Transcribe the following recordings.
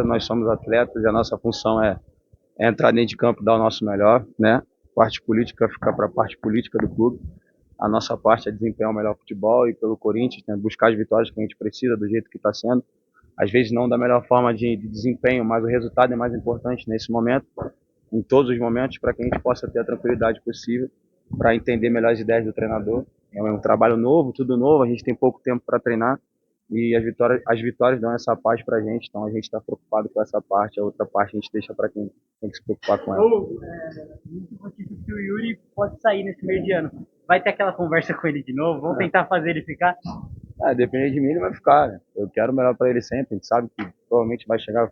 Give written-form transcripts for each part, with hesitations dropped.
nós somos atletas e a nossa função é entrar dentro de campo e dar o nosso melhor, né? Parte política fica para a parte política do clube. A nossa parte é desempenhar o melhor futebol e pelo Corinthians, né, buscar as vitórias que a gente precisa do jeito que está sendo. Às vezes não da melhor forma de desempenho, mas o resultado é mais importante nesse momento, em todos os momentos, para que a gente possa ter a tranquilidade possível para entender melhor as ideias do treinador. É um trabalho novo, tudo novo, a gente tem pouco tempo para treinar e as vitórias dão essa paz para a gente, então a gente está preocupado com essa parte, a outra parte a gente deixa para quem tem que se preocupar com ela. Muito notícias que o Yuri pode sair nesse meio de ano. Vai ter aquela conversa com ele de novo? Vamos tentar fazer ele ficar? Depender de mim, ele vai ficar, né? Eu quero o melhor para ele sempre. A gente sabe que provavelmente vai chegar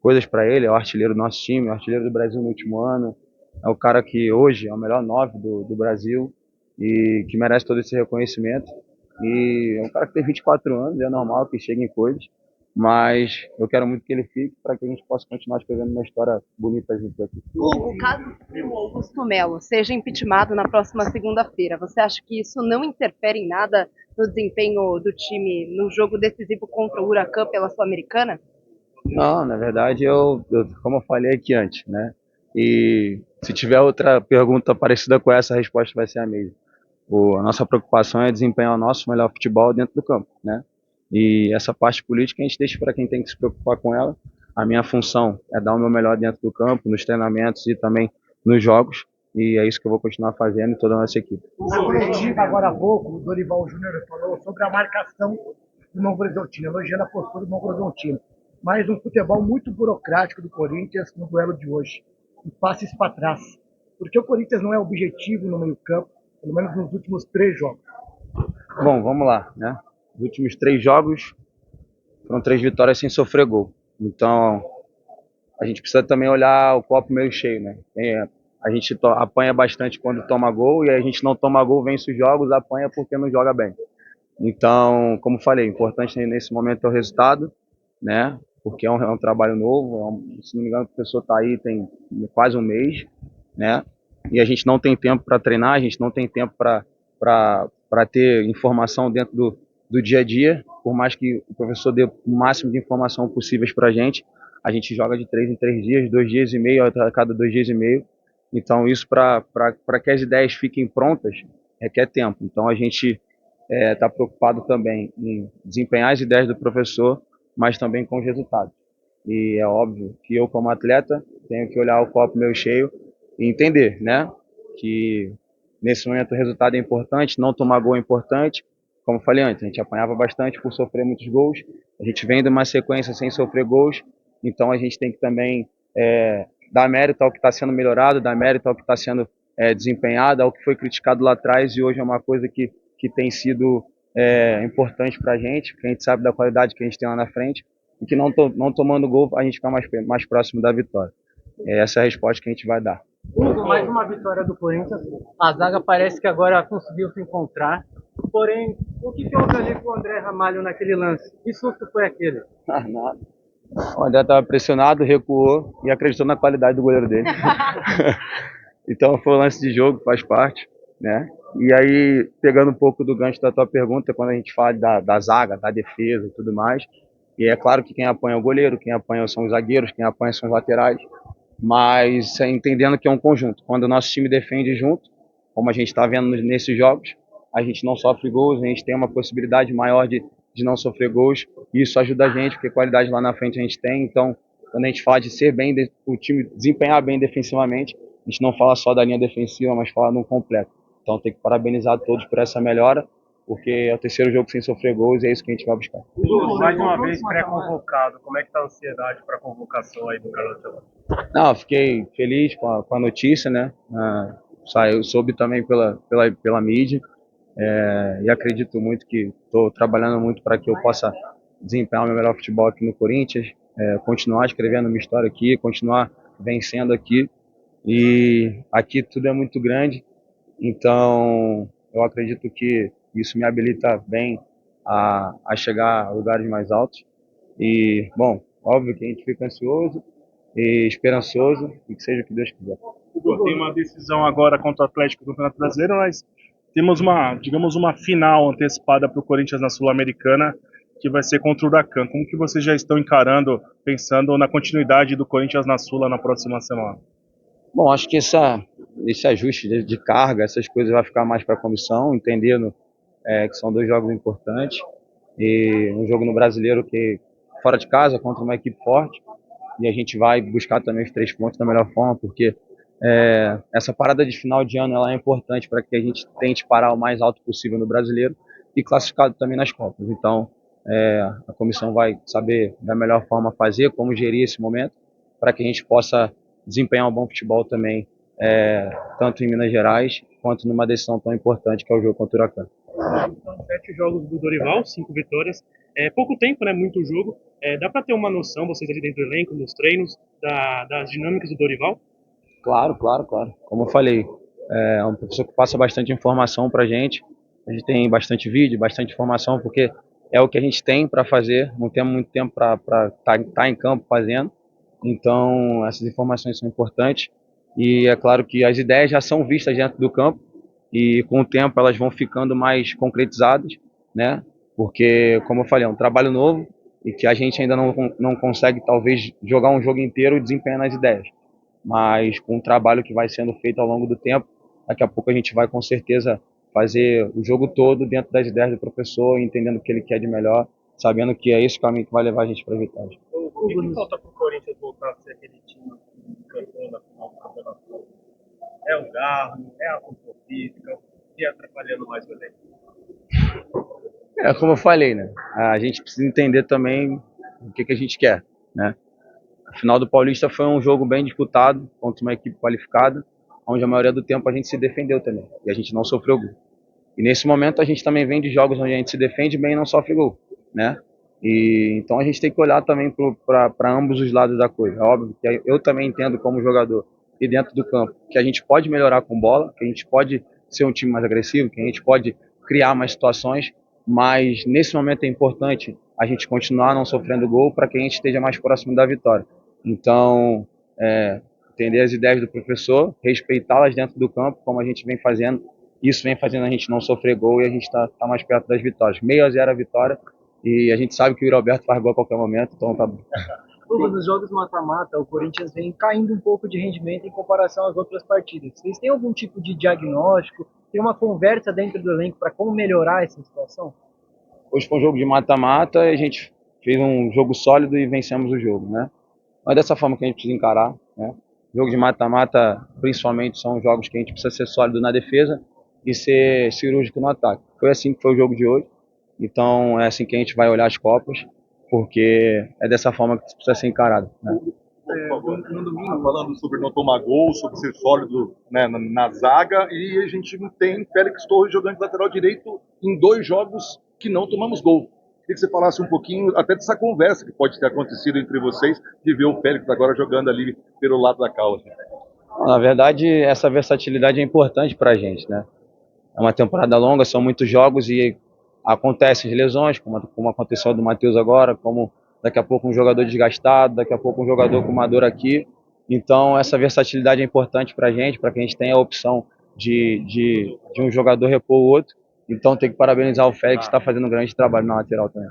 coisas para ele. É o artilheiro do nosso time, é o artilheiro do Brasil no último ano. É o cara que hoje é o melhor 9 do Brasil e que merece todo esse reconhecimento. E é um cara que tem 24 anos, é normal que cheguem coisas. Mas eu quero muito que ele fique para que a gente possa continuar escrevendo uma história bonita junto aqui. Hugo, caso o Augusto Melo seja impeachmentado na próxima segunda-feira, você acha que isso não interfere em nada no desempenho do time no jogo decisivo contra o Huracan pela Sul-Americana? Não, na verdade, como eu falei aqui antes, né? E se tiver outra pergunta parecida com essa, a resposta vai ser a mesma. A nossa preocupação é desempenhar o nosso melhor futebol dentro do campo, né? E essa parte política a gente deixa para quem tem que se preocupar com ela. A minha função é dar o meu melhor dentro do campo, nos treinamentos e também nos jogos. E é isso que eu vou continuar fazendo em toda a nossa equipe. Na coletiva, agora há pouco, o Dorival Júnior falou sobre a marcação do Novo Horizontino, elogiando a postura do Novo Horizontino. Mas um futebol muito burocrático do Corinthians no duelo de hoje. E passes para trás. Porque o Corinthians não é objetivo no meio-campo, pelo menos nos últimos 3 jogos. Bom, vamos lá, né? Os últimos 3 jogos foram 3 vitórias sem sofrer gol. Então, a gente precisa também olhar o copo meio cheio, né? A gente apanha bastante quando toma gol e a gente não toma gol, vence os jogos, apanha porque não joga bem. Então, como falei, importante nesse momento é o resultado, né? Porque é um trabalho novo, se não me engano, a pessoa está aí tem quase um mês, né? E a gente não tem tempo para treinar, a gente não tem tempo para ter informação dentro do dia a dia, por mais que o professor dê o máximo de informação possíveis para a gente joga de 3 em 3 dias, 2 dias e meio, a cada 2 dias e meio. Então, isso para que as ideias fiquem prontas requer tempo. Então, a gente está preocupado também em desempenhar as ideias do professor, mas também com os resultados. E é óbvio que eu, como atleta, tenho que olhar o copo meio cheio e entender, né, que nesse momento o resultado é importante, não tomar gol é importante. Como falei antes, a gente apanhava bastante por sofrer muitos gols, a gente vem de uma sequência sem sofrer gols, então a gente tem que também dar mérito ao que está sendo melhorado, dar mérito ao que está sendo desempenhado, ao que foi criticado lá atrás e hoje é uma coisa que tem sido importante para a gente, porque a gente sabe da qualidade que a gente tem lá na frente e que não tomando gol a gente fica mais próximo da vitória. Essa é a resposta que a gente vai dar. Hugo, mais uma vitória do Corinthians. A zaga parece que agora conseguiu se encontrar. Porém, o que houve ali com o André Ramalho naquele lance? Que susto foi aquele? Nada. O André estava pressionado, recuou e acreditou na qualidade do goleiro dele. Então foi um lance de jogo, faz parte, né? E aí, pegando um pouco do gancho da tua pergunta, quando a gente fala da zaga, da defesa e tudo mais, e é claro que quem apanha é o goleiro, quem apanha são os zagueiros, quem apanha são os laterais, mas entendendo que é um conjunto. Quando o nosso time defende junto, como a gente está vendo nesses jogos, a gente não sofre gols, a gente tem uma possibilidade maior de não sofrer gols, e isso ajuda a gente, porque qualidade lá na frente a gente tem, então quando a gente fala de ser bem, o time desempenhar bem defensivamente, a gente não fala só da linha defensiva, mas fala no completo. Então tem que parabenizar todos por essa melhora, porque é o terceiro jogo sem sofrer gols e é isso que a gente vai buscar. Mais uma vez pré-convocado, como é que está a ansiedade para a convocação aí do Carlos Ancelotti? Não, fiquei feliz com a notícia, né? Soube também pela mídia e acredito muito que estou trabalhando muito para que eu possa desempenhar o meu melhor futebol aqui no Corinthians, continuar escrevendo minha história aqui, continuar vencendo aqui. E aqui tudo é muito grande, então eu acredito que isso me habilita bem a chegar a lugares mais altos. E, bom, óbvio que a gente fica ansioso e esperançoso e que seja o que Deus quiser. Tem uma decisão agora contra o Atlético do Campeonato Brasileiro, mas temos digamos, uma final antecipada para o Corinthians na Sul-Americana. que vai ser contra o Huracan. Como que vocês já estão encarando, pensando na continuidade do Corinthians na Sula na próxima semana? Bom, acho que esse ajuste de carga, essas coisas vai ficar mais para a comissão, entendendo que são dois jogos importantes. E um jogo no Brasileiro que fora de casa, contra uma equipe forte. E a gente vai buscar também os 3 pontos da melhor forma, porque essa parada de final de ano ela é importante para que a gente tente parar o mais alto possível no Brasileiro e classificado também nas Copas. Então, a comissão vai saber da melhor forma fazer, como gerir esse momento, para que a gente possa desempenhar um bom futebol também, tanto em Minas Gerais, quanto numa decisão tão importante que é o jogo contra o Huracan. São 7 jogos do Dorival, 5 vitórias. É pouco tempo, né? Muito jogo. Dá para ter uma noção, vocês ali dentro do elenco, nos treinos, das dinâmicas do Dorival? Claro, claro, claro. Como eu falei, é um professor que passa bastante informação para a gente. A gente tem bastante vídeo, bastante informação, porque é o que a gente tem para fazer. Não temos muito tempo para estar em campo fazendo. Então, essas informações são importantes. E é claro que as ideias já são vistas dentro do campo e com o tempo elas vão ficando mais concretizadas, né? Porque, como eu falei, é um trabalho novo e que a gente ainda não consegue, talvez, jogar um jogo inteiro desempenhando as ideias. Mas com o trabalho que vai sendo feito ao longo do tempo, daqui a pouco a gente vai com certeza fazer o jogo todo dentro das ideias do professor, entendendo o que ele quer de melhor, sabendo que é esse o caminho que vai levar a gente para a vitória. O que falta para o Corinthians voltar a ser aquele time campeão na final do campeonato? É o Garro, é a função física, e atrapalhando mais o elenco? Como eu falei, né? A gente precisa entender também o que a gente quer, né? A final do Paulista foi um jogo bem disputado contra uma equipe qualificada, onde a maioria do tempo a gente se defendeu também e a gente não sofreu gol. E nesse momento a gente também vem de jogos onde a gente se defende bem e não sofre gol, né? E então a gente tem que olhar também para ambos os lados da coisa. É óbvio que eu também entendo como jogador e dentro do campo que a gente pode melhorar com bola, que a gente pode ser um time mais agressivo, que a gente pode criar mais situações, mas nesse momento é importante a gente continuar não sofrendo gol para que a gente esteja mais próximo da vitória. Então, entender as ideias do professor, respeitá-las dentro do campo, como a gente vem fazendo. Isso vem fazendo a gente não sofrer gol e a gente está mais perto das vitórias. 6-0 a vitória e a gente sabe que o Roberto faz gol a qualquer momento, então tá bom. Nos jogos mata-mata, o Corinthians vem caindo um pouco de rendimento em comparação às outras partidas. Vocês têm algum tipo de diagnóstico? Tem uma conversa dentro do elenco para como melhorar essa situação? Hoje foi um jogo de mata-mata e a gente fez um jogo sólido e vencemos o jogo, né? Mas dessa forma que a gente precisa encarar, né? Jogo de mata-mata, principalmente, são jogos que a gente precisa ser sólido na defesa e ser cirúrgico no ataque. Foi assim que foi o jogo de hoje. Então é assim que a gente vai olhar as Copas, porque é dessa forma que precisa ser encarado, né? No domingo, falando sobre não tomar gol, sobre ser sólido, né, na zaga, e a gente não tem Félix Torres jogando de lateral direito em 2 jogos que não tomamos gol. Queria que você falasse um pouquinho até dessa conversa que pode ter acontecido entre vocês, de ver o Félix agora jogando ali pelo lado da causa. Na verdade, essa versatilidade é importante para a gente, né? É uma temporada longa, são muitos jogos e acontecem as lesões, como aconteceu do Matheus agora, como daqui a pouco um jogador desgastado, daqui a pouco um jogador com uma dor aqui. Então, essa versatilidade é importante para a gente, para que a gente tenha a opção de um jogador repor o outro. Então, tem que parabenizar o Félix, que está fazendo um grande trabalho na lateral também.